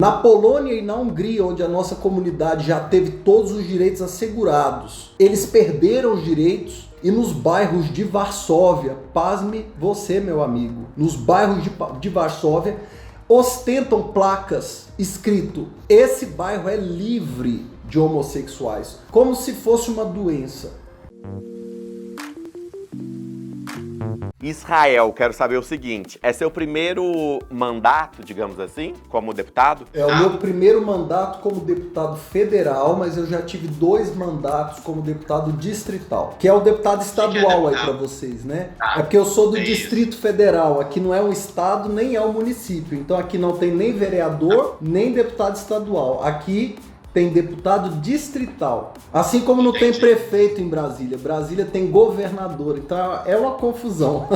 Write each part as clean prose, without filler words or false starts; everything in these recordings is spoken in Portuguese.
Na Polônia e na Hungria, onde a nossa comunidade já teve todos os direitos assegurados, eles perderam os direitos. E nos bairros de Varsóvia, pasme você, meu amigo, nos bairros de Varsóvia, ostentam placas escrito: esse bairro é livre de homossexuais, como se fosse uma doença. Israel, quero saber o seguinte, é seu primeiro mandato, digamos assim, como deputado? É o meu primeiro mandato como deputado federal, mas eu já tive 2 mandatos como deputado distrital, que é o deputado estadual aí para vocês, né? É porque eu sou do Distrito Federal, aqui não é um estado nem é um município, então aqui não tem nem vereador, nem deputado estadual. Aqui tem deputado distrital. Assim como não tem prefeito em Brasília. Brasília tem governador. Então é uma confusão.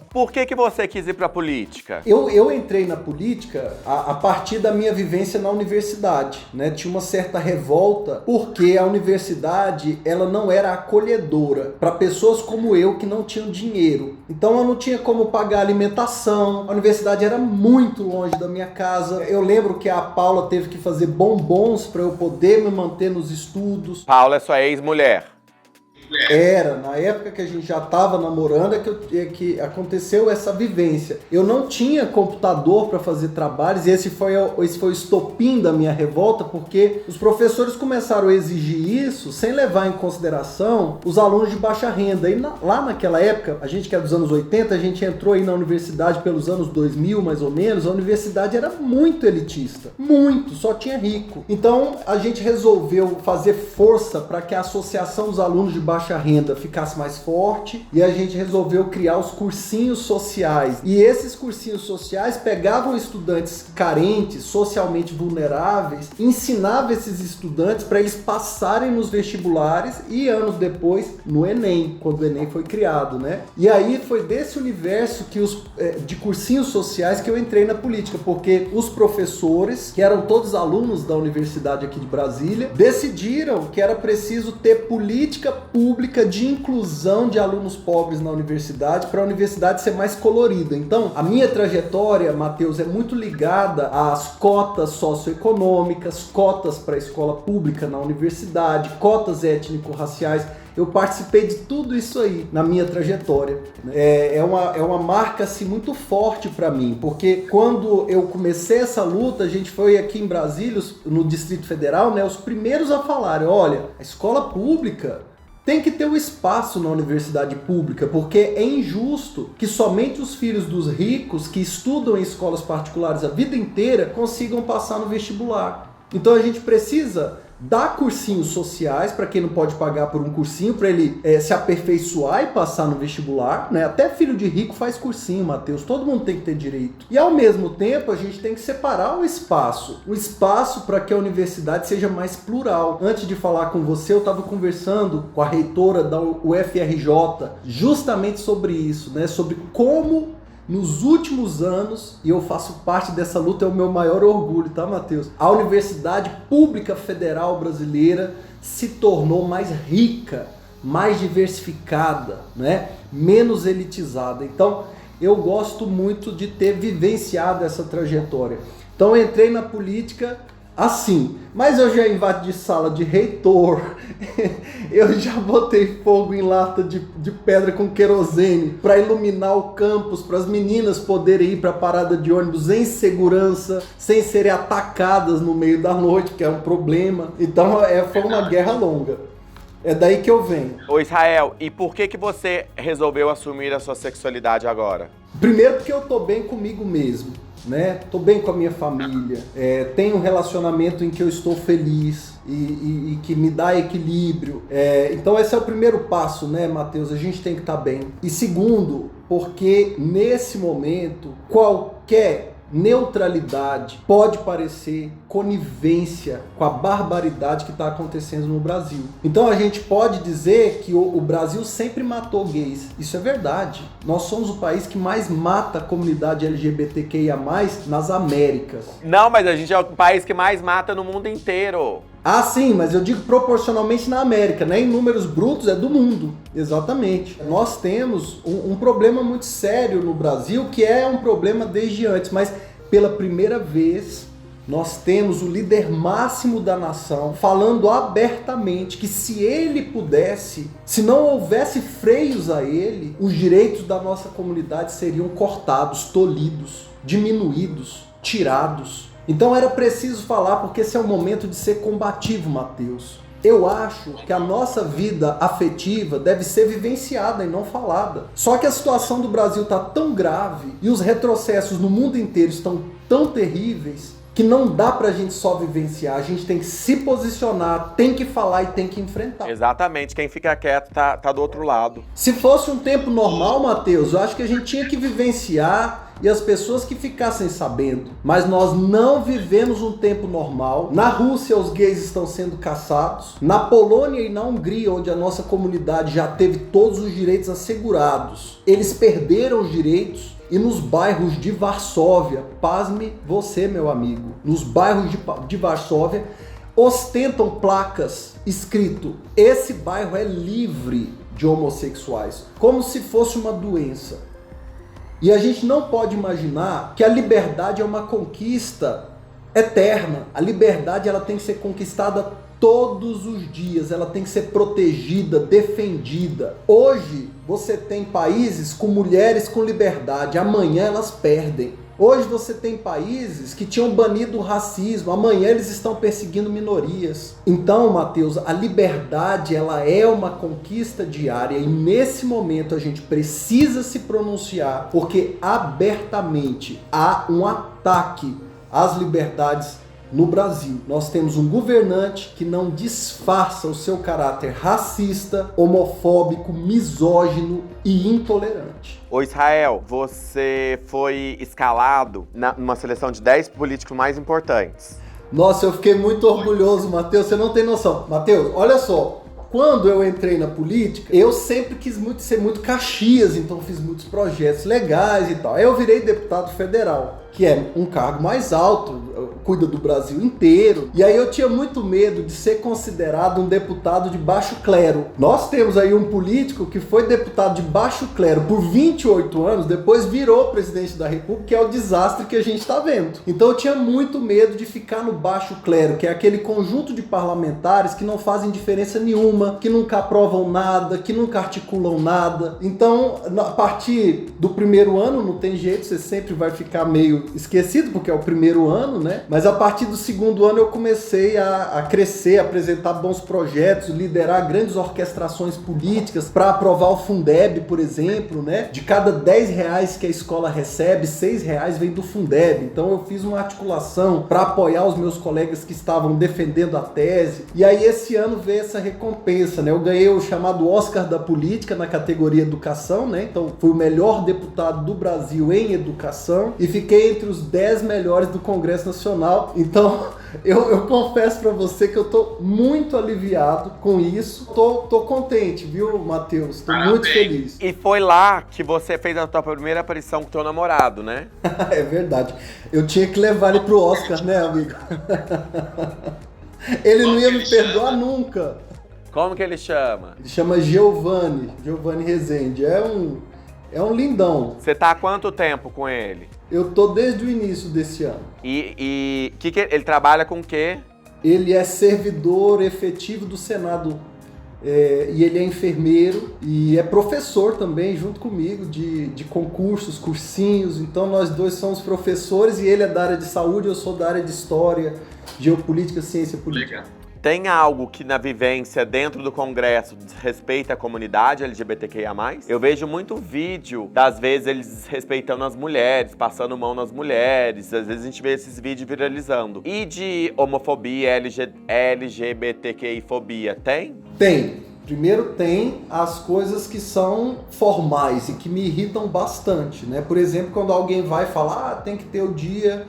Por que você quis ir pra política? Eu entrei na política a partir da minha vivência na universidade, né? Tinha uma certa revolta porque a universidade ela não era acolhedora para pessoas como eu que não tinham dinheiro. Então eu não tinha como pagar alimentação. A universidade era muito longe da minha casa. Eu lembro que a Paula teve que fazer bombons para eu poder me manter nos estudos. Paula é sua ex-mulher. Era, na época que a gente já estava namorando que aconteceu essa vivência. Eu não tinha computador para fazer trabalhos e esse foi o estopim da minha revolta, porque os professores começaram a exigir isso sem levar em consideração os alunos de baixa renda. E lá naquela época, a gente que é dos anos 80, a gente entrou aí na universidade pelos anos 2000 mais ou menos, a universidade era muito elitista, muito, só tinha rico. Então a gente resolveu fazer força para que a associação dos alunos de baixa renda ficasse mais forte e a gente resolveu criar os cursinhos sociais. E esses cursinhos sociais pegavam estudantes carentes, socialmente vulneráveis, ensinavam esses estudantes para eles passarem nos vestibulares e anos depois no Enem, quando o Enem foi criado, né? E aí foi desse universo que de cursinhos sociais que eu entrei na política, porque os professores, que eram todos alunos da universidade aqui de Brasília, decidiram que era preciso ter política pública de inclusão de alunos pobres na universidade para a universidade ser mais colorida. Então, a minha trajetória, Matheus, é muito ligada às cotas socioeconômicas, cotas para a escola pública na universidade, cotas étnico-raciais. Eu participei de tudo isso aí na minha trajetória. É uma marca assim, muito forte para mim, porque quando eu comecei essa luta, a gente foi aqui em Brasília, no Distrito Federal, né, os primeiros a falarem: olha, a escola pública tem que ter um espaço na universidade pública, porque é injusto que somente os filhos dos ricos que estudam em escolas particulares a vida inteira consigam passar no vestibular. Então a gente precisa dar cursinhos sociais para quem não pode pagar por um cursinho, para ele se aperfeiçoar e passar no vestibular, né? Até filho de rico faz cursinho, Matheus, todo mundo tem que ter direito. E ao mesmo tempo a gente tem que separar o espaço para que a universidade seja mais plural. Antes de falar com você, eu estava conversando com a reitora da UFRJ justamente sobre isso, né? Sobre como nos últimos anos, e eu faço parte dessa luta, é o meu maior orgulho, tá, Matheus? A Universidade Pública Federal Brasileira se tornou mais rica, mais diversificada, né? Menos elitizada. Então, eu gosto muito de ter vivenciado essa trajetória. Então, eu entrei na política assim, mas eu já invadi sala de reitor, eu já botei fogo em lata de pedra com querosene para iluminar o campus, para as meninas poderem ir para a parada de ônibus em segurança, sem serem atacadas no meio da noite, que é um problema. Então foi uma guerra longa. É daí que eu venho. Ô Israel, e por que você resolveu assumir a sua sexualidade agora? Primeiro porque eu tô bem comigo mesmo, né? Tô bem com a minha família, tenho um relacionamento em que eu estou feliz e que me dá equilíbrio. Então esse é o primeiro passo, né, Matheus? A gente tem que estar bem. E segundo, porque nesse momento qualquer neutralidade pode parecer conivência com a barbaridade que está acontecendo no Brasil. Então a gente pode dizer que o Brasil sempre matou gays. Isso é verdade. Nós somos o país que mais mata a comunidade LGBTQIA+, nas Américas. Não, mas a gente é o país que mais mata no mundo inteiro. Ah, sim, mas eu digo proporcionalmente na América, né? Em números brutos é do mundo, exatamente. Nós temos um problema muito sério no Brasil, que é um problema desde antes, mas pela primeira vez nós temos o líder máximo da nação falando abertamente que se ele pudesse, se não houvesse freios a ele, os direitos da nossa comunidade seriam cortados, tolhidos, diminuídos, tirados. Então era preciso falar, porque esse é o momento de ser combativo, Mateus. Eu acho que a nossa vida afetiva deve ser vivenciada e não falada. Só que a situação do Brasil está tão grave e os retrocessos no mundo inteiro estão tão terríveis que não dá pra gente só vivenciar, a gente tem que se posicionar, tem que falar e tem que enfrentar. Exatamente, quem fica quieto tá do outro lado. Se fosse um tempo normal, Mateus, eu acho que a gente tinha que vivenciar e as pessoas que ficassem sabendo. Mas nós não vivemos um tempo normal. Na Rússia, os gays estão sendo caçados. Na Polônia e na Hungria, onde a nossa comunidade já teve todos os direitos assegurados, eles perderam os direitos. E nos bairros de Varsóvia, pasme você, meu amigo, nos bairros de Varsóvia, ostentam placas escrito: esse bairro é livre de homossexuais, como se fosse uma doença. E a gente não pode imaginar que a liberdade é uma conquista eterna. A liberdade ela tem que ser conquistada todos os dias, ela tem que ser protegida, defendida. Hoje você tem países com mulheres com liberdade, amanhã elas perdem. Hoje você tem países que tinham banido o racismo, amanhã eles estão perseguindo minorias. Então, Mateus, a liberdade ela é uma conquista diária e nesse momento a gente precisa se pronunciar, porque abertamente há um ataque às liberdades no Brasil. Nós temos um governante que não disfarça o seu caráter racista, homofóbico, misógino e intolerante. Ô Israel, você foi escalado numa seleção de 10 políticos mais importantes. Nossa, eu fiquei muito orgulhoso, Mateus, você não tem noção. Mateus, olha só, quando eu entrei na política, eu sempre quis ser muito Caxias, então fiz muitos projetos legais e tal. Aí eu virei deputado federal, que é um cargo mais alto, cuida do Brasil inteiro. E aí eu tinha muito medo de ser considerado um deputado de baixo clero. Nós temos aí um político que foi deputado de baixo clero por 28 anos, depois virou presidente da República, que é o desastre que a gente está vendo. Então eu tinha muito medo de ficar no baixo clero, que é aquele conjunto de parlamentares que não fazem diferença nenhuma, que nunca aprovam nada, que nunca articulam nada. Então, a partir do primeiro ano, não tem jeito, você sempre vai ficar meio esquecido, porque é o primeiro ano, né? Mas a partir do segundo ano eu comecei a crescer, a apresentar bons projetos, liderar grandes orquestrações políticas para aprovar o Fundeb, por exemplo, né? De cada 10 reais que a escola recebe, 6 reais vem do Fundeb. Então eu fiz uma articulação para apoiar os meus colegas que estavam defendendo a tese. E aí esse ano veio essa recompensa, né? Eu ganhei o chamado Oscar da Política na categoria Educação, né? Então fui o melhor deputado do Brasil em educação e fiquei entre os 10 melhores do Congresso Nacional. Então, eu confesso para você que eu tô muito aliviado com isso. Tô contente, viu, Mateus? Tô muito feliz. E foi lá que você fez a tua primeira aparição com teu namorado, né? É verdade. Eu tinha que levar ele pro Oscar, né, amigo? Ele não ia me perdoar nunca. Como que ele chama? Ele chama Giovanni Rezende. É um lindão. Você tá há quanto tempo com ele? Eu tô desde o início desse ano. E ele trabalha com o quê? Ele é servidor efetivo do Senado. E ele é enfermeiro e é professor também, junto comigo, de concursos, cursinhos. Então nós dois somos professores e ele é da área de saúde, eu sou da área de história, geopolítica, ciência política. Legal. Tem algo que na vivência dentro do Congresso desrespeita a comunidade LGBTQIA+. Eu vejo muito vídeo, das vezes eles desrespeitando as mulheres, passando mão nas mulheres. Às vezes a gente vê esses vídeos viralizando. E de homofobia, LGBTQI-fobia, tem? Tem. Primeiro tem as coisas que são formais e que me irritam bastante, né? Por exemplo, quando alguém vai falar, tem que ter o dia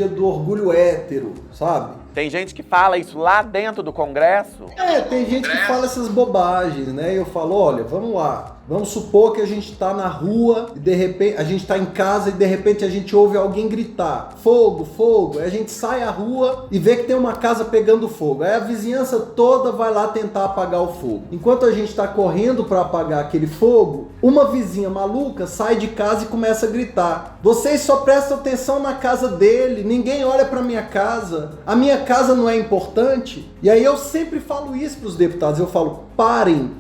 do orgulho hétero, sabe? Tem gente que fala isso lá dentro do Congresso? Tem gente que fala essas bobagens, né? E eu falo, olha, vamos lá, Vamos supor que a gente está na rua e de repente a gente está em casa e de repente a gente ouve alguém gritar: fogo, fogo. Aí a gente sai à rua e vê que tem uma casa pegando fogo. Aí a vizinhança toda vai lá tentar apagar o fogo. Enquanto a gente está correndo para apagar aquele fogo, uma vizinha maluca sai de casa e começa a gritar: vocês só prestam atenção na casa dele, ninguém olha para minha casa, a minha casa não é importante. E aí eu sempre falo isso para os deputados, eu falo: parem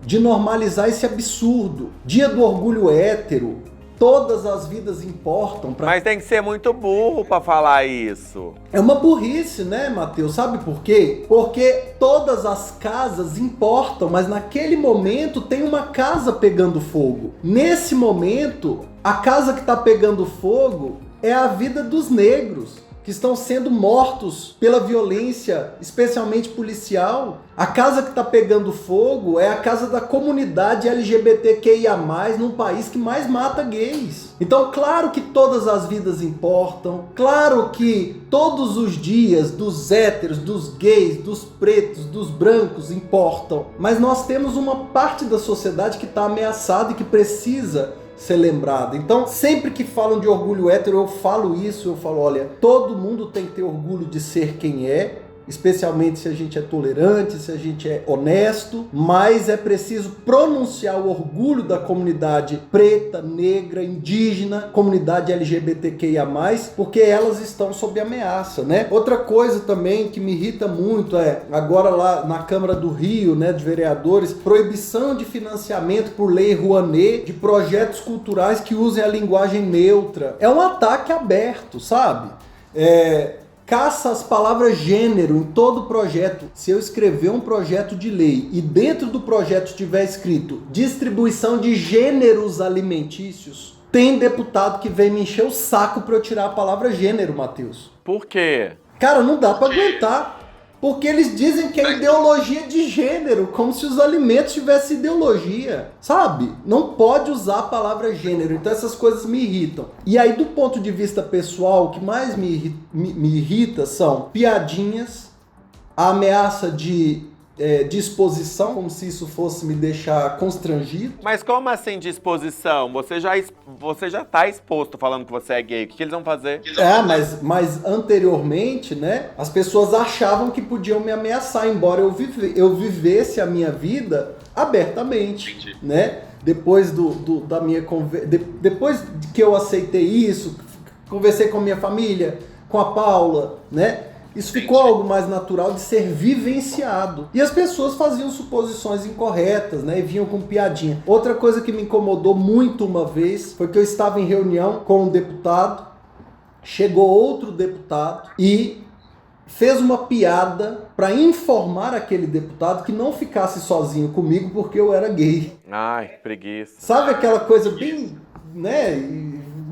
de normalizar esse absurdo. Dia do orgulho hétero, todas as vidas importam. Mas tem que ser muito burro pra falar isso. É uma burrice, né, Matheus? Sabe por quê? Porque todas as casas importam, mas naquele momento tem uma casa pegando fogo. Nesse momento, a casa que está pegando fogo é a vida dos negros, que estão sendo mortos pela violência, especialmente policial. A casa que está pegando fogo é a casa da comunidade LGBTQIA+, num país que mais mata gays. Então, claro que todas as vidas importam, claro que todos os dias dos héteros, dos gays, dos pretos, dos brancos importam, mas nós temos uma parte da sociedade que está ameaçada e que precisa ser lembrado. Então, sempre que falam de orgulho hétero, eu falo isso, eu falo: olha, todo mundo tem que ter orgulho de ser quem é, especialmente se a gente é tolerante, se a gente é honesto, mas é preciso pronunciar o orgulho da comunidade preta, negra, indígena, comunidade LGBTQIA+, porque elas estão sob ameaça, né? Outra coisa também que me irrita muito é, agora lá na Câmara do Rio, né, de vereadores, proibição de financiamento por lei Rouanet de projetos culturais que usem a linguagem neutra. É um ataque aberto, sabe? Caça as palavras gênero em todo projeto. Se eu escrever um projeto de lei e dentro do projeto tiver escrito distribuição de gêneros alimentícios, tem deputado que vem me encher o saco para eu tirar a palavra gênero, Matheus. Por quê? Cara, não dá para aguentar. Porque eles dizem que é ideologia de gênero, como se os alimentos tivessem ideologia, sabe? Não pode usar a palavra gênero, então essas coisas me irritam. E aí, do ponto de vista pessoal, o que mais me irrita são piadinhas, a ameaça de exposição, como se isso fosse me deixar constrangido. Mas como assim de exposição? Você já tá exposto falando que você é gay. O que eles vão fazer? Mas anteriormente, né, as pessoas achavam que podiam me ameaçar, embora eu vivesse a minha vida abertamente. Entendi. Né? Depois da minha depois que eu aceitei isso, conversei com a minha família, com a Paula, né? Isso ficou algo mais natural de ser vivenciado. E as pessoas faziam suposições incorretas, né? E vinham com piadinha. Outra coisa que me incomodou muito uma vez foi que eu estava em reunião com um deputado, chegou outro deputado e fez uma piada para informar aquele deputado que não ficasse sozinho comigo porque eu era gay. Ai, preguiça. Sabe aquela coisa bem, né?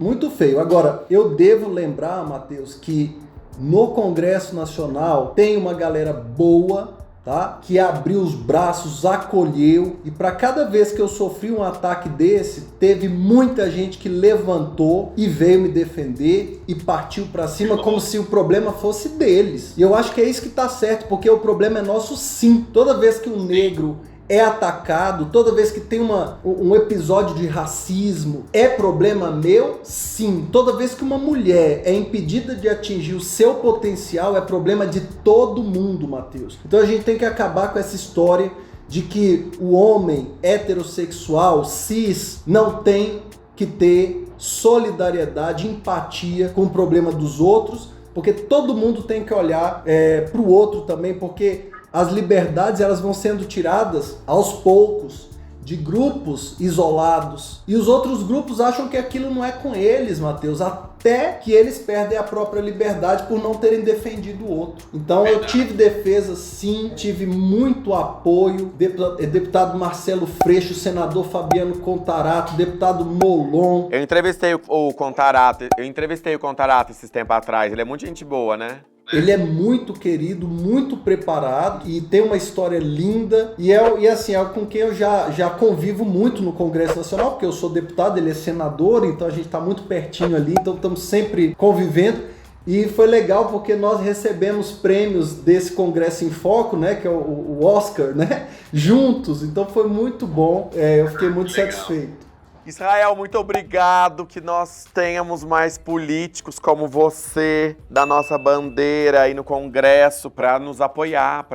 Muito feio. Agora, eu devo lembrar, Matheus, que no Congresso Nacional tem uma galera boa, tá? Que abriu os braços, acolheu, e para cada vez que eu sofri um ataque desse, teve muita gente que levantou e veio me defender e partiu para cima como se o problema fosse deles. E eu acho que é isso que tá certo, porque o problema é nosso sim. Toda vez que um negro é atacado, toda vez que tem um episódio de racismo, é problema meu? Sim. Toda vez que uma mulher é impedida de atingir o seu potencial, é problema de todo mundo, Matheus. Então a gente tem que acabar com essa história de que o homem heterossexual, cis, não tem que ter solidariedade, empatia com o problema dos outros, porque todo mundo tem que olhar para o outro também, porque as liberdades elas vão sendo tiradas aos poucos de grupos isolados. E os outros grupos acham que aquilo não é com eles, Matheus, até que eles perdem a própria liberdade por não terem defendido o outro. Então eu tive defesa sim, tive muito apoio. Deputado Marcelo Freixo, senador Fabiano Contarato, deputado Molon. Eu entrevistei o Contarato esses tempos atrás. Ele é muito gente boa, né? Ele é muito querido, muito preparado e tem uma história linda e assim, é com quem eu já convivo muito no Congresso Nacional, porque eu sou deputado, ele é senador, então a gente está muito pertinho ali, então estamos sempre convivendo. E foi legal porque nós recebemos prêmios desse Congresso em Foco, né, que é o Oscar, né, juntos. Então foi muito bom, eu fiquei muito satisfeito. Israel, muito obrigado, que nós tenhamos mais políticos como você, da nossa bandeira aí no Congresso, para nos apoiar,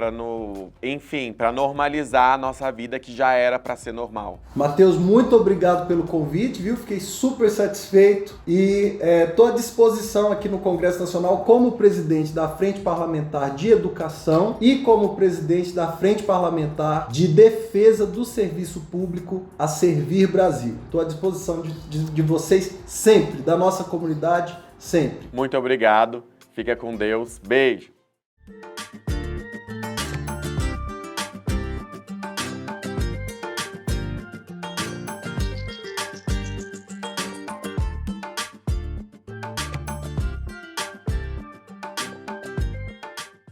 enfim, para normalizar a nossa vida que já era para ser normal. Matheus, muito obrigado pelo convite, viu? Fiquei super satisfeito e estou à disposição aqui no Congresso Nacional como presidente da Frente Parlamentar de Educação e como presidente da Frente Parlamentar de Defesa do Serviço Público a Servir Brasil. Estou à disposição de vocês sempre, da nossa comunidade, sempre. Muito obrigado, fica com Deus, beijo.